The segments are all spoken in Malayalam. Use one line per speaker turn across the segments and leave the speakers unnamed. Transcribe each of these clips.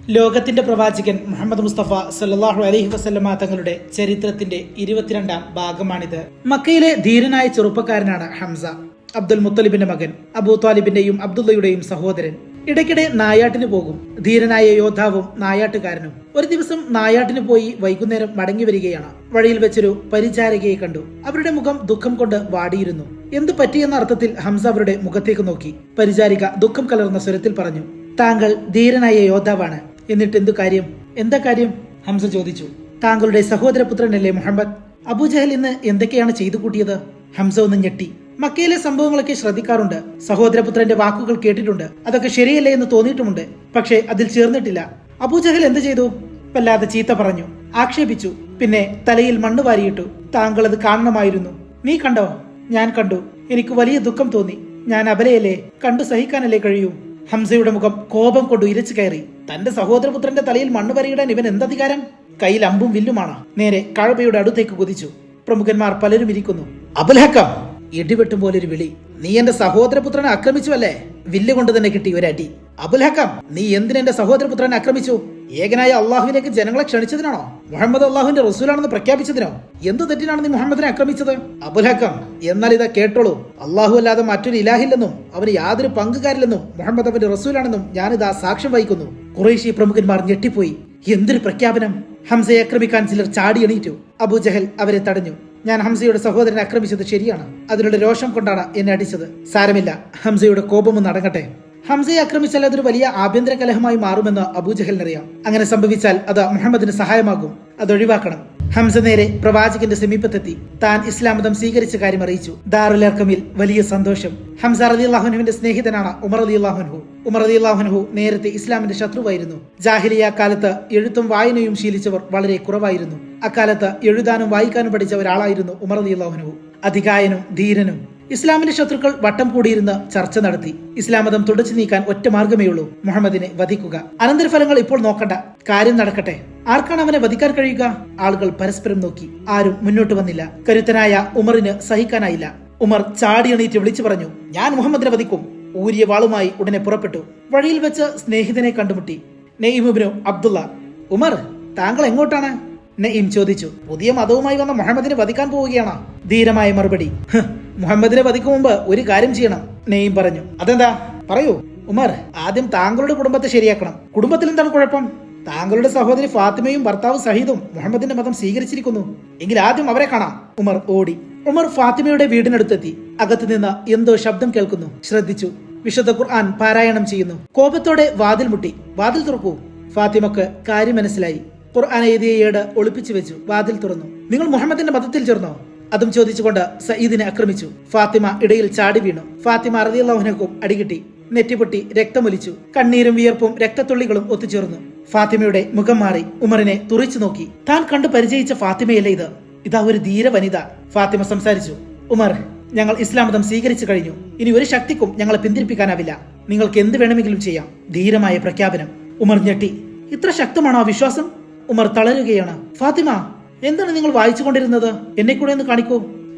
ലോകത്തിന്റെ പ്രവാചകൻ മുഹമ്മദ് മുസ്തഫ സല്ലല്ലാഹു അലൈഹി വസല്ലമ തങ്ങളുടെ ചരിത്രത്തിന്റെ 22-ാം ഭാഗമാണിത്. മക്കയിലെ ധീരനായ ചെറുപ്പക്കാരനാണ് ഹംസ, അബ്ദുൽ മുത്തലിബിന്റെ മകൻ, അബൂ താലിബിന്റെയും അബ്ദുള്ളയുടെയും സഹോദരൻ. ഇടയ്ക്കിടെ നായാട്ടിന് പോകും. ധീരനായ യോദ്ധാവും നായാട്ടുകാരനും. ഒരു ദിവസം നായാട്ടിന് പോയി വൈകുന്നേരം മടങ്ങി വരികയാണ്. വഴിയിൽ വെച്ചൊരു പരിചാരകയെ കണ്ടു. അവരുടെ മുഖം ദുഃഖം കൊണ്ട് വാടിയിരുന്നു. എന്തു പറ്റിയെന്ന അർത്ഥത്തിൽ ഹംസ അവരുടെ മുഖത്തേക്ക് നോക്കി. പരിചാരിക ദുഃഖം കലർന്ന സ്വരത്തിൽ പറഞ്ഞു, താങ്കൾ ധീരനായ യോദ്ധാവാണ്, എന്നിട്ട് എന്തു കാര്യം? എന്താ കാര്യം? ഹംസ ചോദിച്ചു. താങ്കളുടെ സഹോദരപുത്രനല്ലേ മുഹമ്മദ്? അബൂജഹൽ ഇന്ന് എന്തൊക്കെയാണ് ചെയ്തു കൂട്ടിയത്? ഹംസ ഒന്ന് ഞെട്ടി. മക്കയിലെ സംഭവങ്ങളൊക്കെ ശ്രദ്ധിക്കാറുണ്ട്. സഹോദരപുത്രന്റെ വാക്കുകൾ കേട്ടിട്ടുണ്ട്. അതൊക്കെ ശരിയല്ലേ എന്ന് തോന്നിയിട്ടുമുണ്ട്. പക്ഷേ അതിൽ ചേർന്നിട്ടില്ല. അബൂജഹൽ എന്ത് ചെയ്തു? വല്ലാതെ ചീത്ത പറഞ്ഞു, ആക്ഷേപിച്ചു. പിന്നെ തലയിൽ മണ്ണ് വാരിയിട്ടു. താങ്കൾ അത് കാണണമായിരുന്നു. നീ കണ്ടോ? ഞാൻ കണ്ടു. എനിക്ക് വലിയ ദുഃഖം തോന്നി. ഞാൻ അബലയല്ലേ, കണ്ടു സഹിക്കാനല്ലേ കഴിയൂ. ഹംസയുടെ മുഖം കോപം കൊണ്ട് ഇരച്ചു കയറി. തന്റെ സഹോദരപുത്രന്റെ തലയിൽ മണ്ണ് വരയിടാൻ ഇവൻ എന്തധികാരം? കയ്യിൽ അമ്പും വില്ലുമാണ്. നേരെ കഅബയുടെ അടുത്തേക്ക് കുതിച്ചു. പ്രമുഖന്മാർ പലരും ഇരിക്കുന്നു. അബുൽഹക്കം! ഇടിവെട്ടും പോലൊരു വിളി. നീ എന്റെ സഹോദരപുത്രനെ ആക്രമിച്ചുവല്ലേ? വില്ല് കൊണ്ട് തന്നെ കിട്ടി ഒരടി. അബുൽഹക്കം, നീ എന്തിനെന്റെ സഹോദരപുത്രനെ ആക്രമിച്ചു? ഏകനായ അള്ളാഹുവിലേക്ക് ജനങ്ങളെ ക്ഷണിച്ചതിനാണോ? മുഹമ്മദ് അള്ളാഹുവിന്റെ റസൂലാണെന്ന് പ്രഖ്യാപിച്ചതിനോ? എന്തു തെറ്റിനാണ് നീ മുഹമ്മദിനെ ആക്രമിച്ചത്? അബുൽഹക്കം, എന്നാൽ ഇതാ കേട്ടോളൂ. അള്ളാഹു അല്ലാതെ മറ്റൊരു ഇലാഹില്ലെന്നും അവന് യാതൊരു പങ്കുകാരില്ലെന്നും മുഹമ്മദ് അവന്റെ റസൂലാണെന്നും ഞാനിതാ സാക്ഷ്യം വഹിക്കുന്നു. ഖുറൈശി പ്രമുഖന്മാർ ഞെട്ടിപ്പോയി. എന്തൊരു പ്രഖ്യാപനം! ഹംസയെ ആക്രമിക്കാൻ ചിലർ ചാടി എണീറ്റു. അബൂജഹൽ അവരെ തടഞ്ഞു. ഞാൻ ഹംസയുടെ സഹോദരനെ ആക്രമിച്ചത് ശരിയാണ്. അതിനുള്ള രോഷം കൊണ്ടാണ് എന്നെ അടിച്ചത്. സാരമില്ല, ഹംസയുടെ കോപമൊന്ന് അടങ്ങട്ടെ. ഹംസയെ ആക്രമിച്ചാൽ അതൊരു വലിയ ആഭ്യന്തര കലഹമായി മാറുമെന്ന് അബൂജഹലിനറിയാം. അങ്ങനെ സംഭവിച്ചാൽ അത് മുഹമ്മദിന് സഹായമാകും. അതൊഴിവാക്കണം. ഹംസ നേരെ പ്രവാചകന്റെ സമീപത്തെത്തി. താൻ ഇസ്ലാം മതം സ്വീകരിച്ച കാര്യം അറിയിച്ചു. ദാറുൽ അർഖമിൽ വലിയ സന്തോഷം. ഹംസ റളിയല്ലാഹു അൻഹുവിന്റെ സ്നേഹിതനാണ് ഉമർ റളിയല്ലാഹു അൻഹു. ഉമർ റളിയല്ലാഹു അൻഹു നേരത്തെ ഇസ്ലാമിന്റെ ശത്രുവായിരുന്നു. ജാഹിലിയ കാലത്ത് എഴുത്തും വായനയും ശീലിച്ചവർ വളരെ കുറവായിരുന്നു. അക്കാലത്ത് എഴുതാനും വായിക്കാനും പഠിച്ച ഒരാളായിരുന്നു ഉമർ റളിയല്ലാഹു അൻഹു. അധികായനും ധീരനും. ഇസ്ലാമിന്റെ ശത്രുക്കൾ വട്ടം കൂടിയിരുന്ന് ചർച്ച നടത്തി. ഇസ്ലാം മതം തുടച്ചു നീക്കാൻ ഒറ്റ മാർഗമേ ഉള്ളൂ, മുഹമ്മദിനെ വധിക്കുക. അനന്തരഫലങ്ങൾ ഇപ്പോൾ നോക്കണ്ട, കാര്യം നടക്കട്ടെ. ആർക്കാണ് അവനെ വധിക്കാൻ കഴിയുക? ആളുകൾ പരസ്പരം നോക്കി. ആരും മുന്നോട്ട് വന്നില്ല. കരുത്തനായ ഉമറിന് സഹിക്കാനായില്ല. ഉമർ ചാടി എണീറ്റ് വിളിച്ചു പറഞ്ഞു, ഞാൻ മുഹമ്മദിനെ വധിക്കും. ഊരിയ വാളുമായി ഉടനെ പുറപ്പെട്ടു. വഴിയിൽ വെച്ച് സ്നേഹിതനെ കണ്ടുമുട്ടി. നഈം ഇബ്നു അബ്ദുള്ള. ഉമർ, താങ്കൾ എങ്ങോട്ടാണ്? നഈം ചോദിച്ചു. പുതിയ മതവുമായി വന്ന മുഹമ്മദിനെ വധിക്കാൻ പോവുകയാണ്. ധീരമായ മറുപടി. മുഹമ്മദിനെ വധിക്കും മുമ്പ് ഒരു കാര്യം ചെയ്യണം, നഈം പറഞ്ഞു. അതെന്താ? പറയൂ. ഉമർ, ആദ്യം താങ്കളുടെ കുടുംബത്തെ ശരിയാക്കണം. കുടുംബത്തിൽ എന്താണ് കുഴപ്പം? താങ്കളുടെ സഹോദരി ഫാത്തിമയും ഭർത്താവ് സഹീദും മുഹമ്മദിന്റെ മതം സ്വീകരിച്ചിരിക്കുന്നു. എങ്കിൽ ആദ്യം അവരെ കാണാം. ഉമർ ഓടി. ഉമർ ഫാത്തിമയുടെ വീടിനടുത്തെത്തി. അകത്തു നിന്ന് എന്തോ ശബ്ദം കേൾക്കുന്നു. ശ്രദ്ധിച്ചു. വിശുദ്ധ ഖുർആൻ പാരായണം ചെയ്യുന്നു. കോപത്തോടെ വാതിൽ മുട്ടി. വാതിൽ തുറക്കൂ. ഫാത്തിമക്ക് കാര്യം മനസ്സിലായി. ഖുർആൻ എഴുതിയ ഏട് ഒളിപ്പിച്ചു വെച്ചു. വാതിൽ തുറന്നു. നിങ്ങൾ മുഹമ്മദിന്റെ മതത്തിൽ ചേർന്നോ? അതും ചോദിച്ചുകൊണ്ട് സയ്യിദിനെ ആക്രമിച്ചു. ഫാത്തിമ ഇടയിൽ ചാടി വീണു. ഫാത്തിമ റളിയല്ലാഹു അൻഹയ്ക്കും അടികിട്ടി. നെറ്റിപൊട്ടി രക്തമൊലിച്ചു. കണ്ണീരും വിയർപ്പും രക്തത്തുള്ളികളും ഒത്തുചേർന്നു. ഫാത്തിമയുടെ മുഖം മാറി. ഉമറിനെ തുറിച്ചു നോക്കി. താൻ കണ്ടു പരിചയിച്ച ഫാത്തിമയല്ലേ ഇത്? ഇതാ ഒരു ധീര വനിത. ഫാത്തിമ സംസാരിച്ചു. ഉമർ, ഞങ്ങൾ ഇസ്ലാം മതം സ്വീകരിച്ചു കഴിഞ്ഞു. ഇനി ഒരു ശക്തിക്കും ഞങ്ങളെ പിന്തിരിപ്പിക്കാനാവില്ല. നിങ്ങൾക്ക് എന്ത് വേണമെങ്കിലും ചെയ്യാം. ധീരമായ പ്രഖ്യാപനം. ഉമർ ഞെട്ടി. ഇത്ര ശക്തമാണോ ആ വിശ്വാസം? ഉമർ തളരുകയാണ്. ഫാത്തിമ, എന്താണ് നിങ്ങൾ വായിച്ചുകൊണ്ടിരുന്നത്? എന്നെ കൂടെ ഒന്ന് കാണിക്കൂ.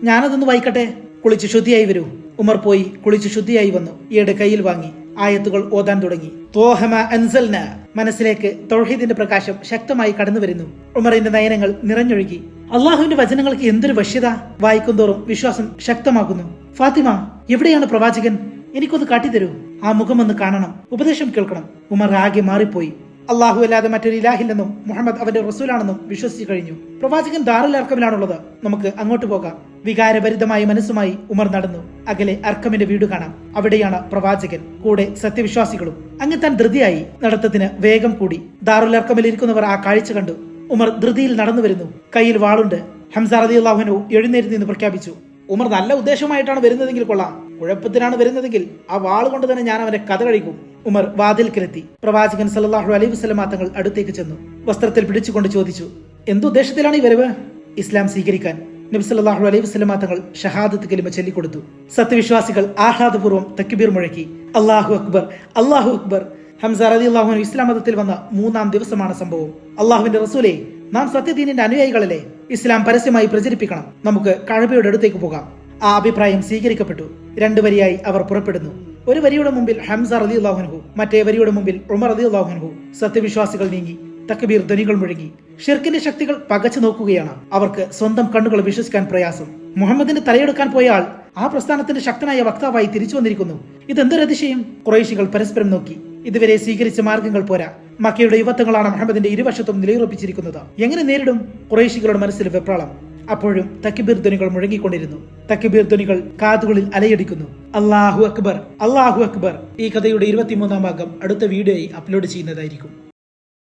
ഞാനതൊന്ന് വായിക്കട്ടെ. കുളിച്ച് ശുദ്ധിയായി വരൂ. ഉമർ പോയി കുളിച്ച് ശുദ്ധിയായി വന്നു. ഈയുടെ കയ്യിൽ വാങ്ങി ആയത്തുകൾ ഓതാൻ തുടങ്ങി. ത്വഹമ അൻസൽന. മനസ്സിലേക്ക് തൗഹീദിന്റെ പ്രകാശം ശക്തമായി കടന്നു വരുന്നു. ഉമറിന്റെ നയനങ്ങൾ നിറഞ്ഞൊഴുകി. അള്ളാഹുവിന്റെ വചനങ്ങൾക്ക് എന്തൊരു വശ്യത! വായിക്കുന്തോറും വിശ്വാസം ശക്തമാകുന്നു. ഫാത്തിമ, എവിടെയാണ് പ്രവാചകൻ? എനിക്കൊന്ന് കാട്ടിത്തരൂ. ആ മുഖമൊന്ന് കാണണം. ഉപദേശം കേൾക്കണം. ഉമർ ആകെ മാറിപ്പോയി. അള്ളാഹു അല്ലാതെ മറ്റൊരു ഇലാഹില്ലെന്നും മുഹമ്മദ് അവന്റെ റസൂലാണെന്നും വിശ്വസിച്ചു കഴിഞ്ഞു. പ്രവാചകൻ ദാറുൽ അർഖമിലാണുള്ളത്. നമുക്ക് അങ്ങോട്ട് പോകാം. വികാരഭരിതമായ മനസ്സുമായി ഉമർ നടന്നു. അകലെ അർഖമിന്റെ വീട് കാണാം. അവിടെയാണ് പ്രവാചകൻ, കൂടെ സത്യവിശ്വാസികളും. അങ്ങ് താൻ ധൃതിയായി. നടത്തത്തിന് വേഗം കൂടി. ദാറുൽ അർഖമിൽ ഇരിക്കുന്നവർ ആ കാഴ്ച കണ്ടു. ഉമർ ധൃതിയിൽ നടന്നു വരുന്നു. കയ്യിൽ വാളുണ്ട്. ഹംസ റളിയല്ലാഹു അൻഹു എഴുന്നേറ്റ് നിന്ന് പ്രഖ്യാപിച്ചു. ഉമർ നല്ല ഉദ്ദേശമായിട്ടാണ് വരുന്നതെങ്കിൽ കൊള്ളാം. കുഴപ്പത്തിനാണ് വരുന്നതെങ്കിൽ ആ വാൾ കൊണ്ട് തന്നെ ഞാൻ അവന്റെ കഥ കഴിക്കും. ഉമർ വാതിൽക്കിലെത്തി. പ്രവാചകൻ സല്ലല്ലാഹു അലൈഹി വസല്ലമ തങ്ങൾ അടുത്തേക്ക് ചെന്നു. വസ്ത്രത്തിൽ പിടിച്ചുകൊണ്ട് ചോദിച്ചു, എന്തുദ്ദേശത്തിലാണ് ഈ വരവ്? ഇസ്ലാം സ്വീകരിക്കാൻ. നബി സല്ലല്ലാഹു അലൈഹി വസല്ലമ തങ്ങൾ ഷഹാദത്ത് കലിമ ചൊല്ലിക്കൊടുത്തു. സത്യവിശ്വാസികൾ ആഹ്ലാദപൂർവ്വം തക്ബീർ മുഴക്കി. അല്ലാഹു അക്ബർ, അല്ലാഹു അക്ബർ. ഹംസ റളിയല്ലാഹു അൻഹു ഇസ്ലാം മതത്തിൽ വന്ന 3-ാം ദിവസമാണ് സംഭവം. അള്ളാഹുവിന്റെ റസൂലേ, നാം സത്യദീനിന്റെ അനുയായികളല്ലേ? ഇസ്ലാം പരസ്യമായി പ്രചരിപ്പിക്കണം. നമുക്ക് കഅബയുടെ അടുത്തേക്ക് പോകാം. ആ അഭിപ്രായം സ്വീകരിക്കപ്പെട്ടു. 2 വരിയായി അവർ പുറപ്പെടുന്നു. ഒരു വരിയുടെ മുമ്പിൽ ഹംസ റളിയല്ലാഹു അൻഹു, മറ്റേ വരിയുടെ മുമ്പിൽ ഉമർ റളിയല്ലാഹു അൻഹു. സത്യവിശ്വാസികൾ നീങ്ങി, തക്ബീർ ധ്വനികൾ മുഴങ്ങി. ഷിർക്കിന്റെ ശക്തികൾ പകച്ചു നോക്കുകയാണ്. അവർക്ക് സ്വന്തം കണ്ണുകൾ വിശ്വസിക്കാൻ പ്രയാസം. മുഹമ്മദിന്റെ തലയെടുക്കാൻ പോയ ആൾ ആ പ്രസ്ഥാനത്തിന്റെ ശക്തനായ വക്താവായി തിരിച്ചു വന്നിരിക്കുന്നു. ഇതെന്തൊരു അതിശയം! ഖുറൈശികൾ പരസ്പരം നോക്കി. ഇതുവരെ സ്വീകരിച്ച മാർഗങ്ങൾ പോരാ. മക്കയുടെ യുവത്വങ്ങളാണ് മുഹമ്മദിന്റെ ഇരുവശത്തും നിലയുറപ്പിച്ചിരിക്കുന്നത്. എങ്ങനെ നേരിടും? ഖുറൈശികളുടെ മനസ്സിൽ വെപ്രാളം. അപ്പോഴും തക്ബീർ ധ്വനികൾ മുഴങ്ങിക്കൊണ്ടിരുന്നു. തക്ബീർ ധ്വനികൾ കാതുകളിൽ അലയടിക്കുന്നു. അല്ലാഹു അക്ബർ, അല്ലാഹു അക്ബർ. ഈ കഥയുടെ 23-ാം ഭാഗം അടുത്ത വീഡിയോയായി അപ്ലോഡ് ചെയ്യുന്നതായിരിക്കും.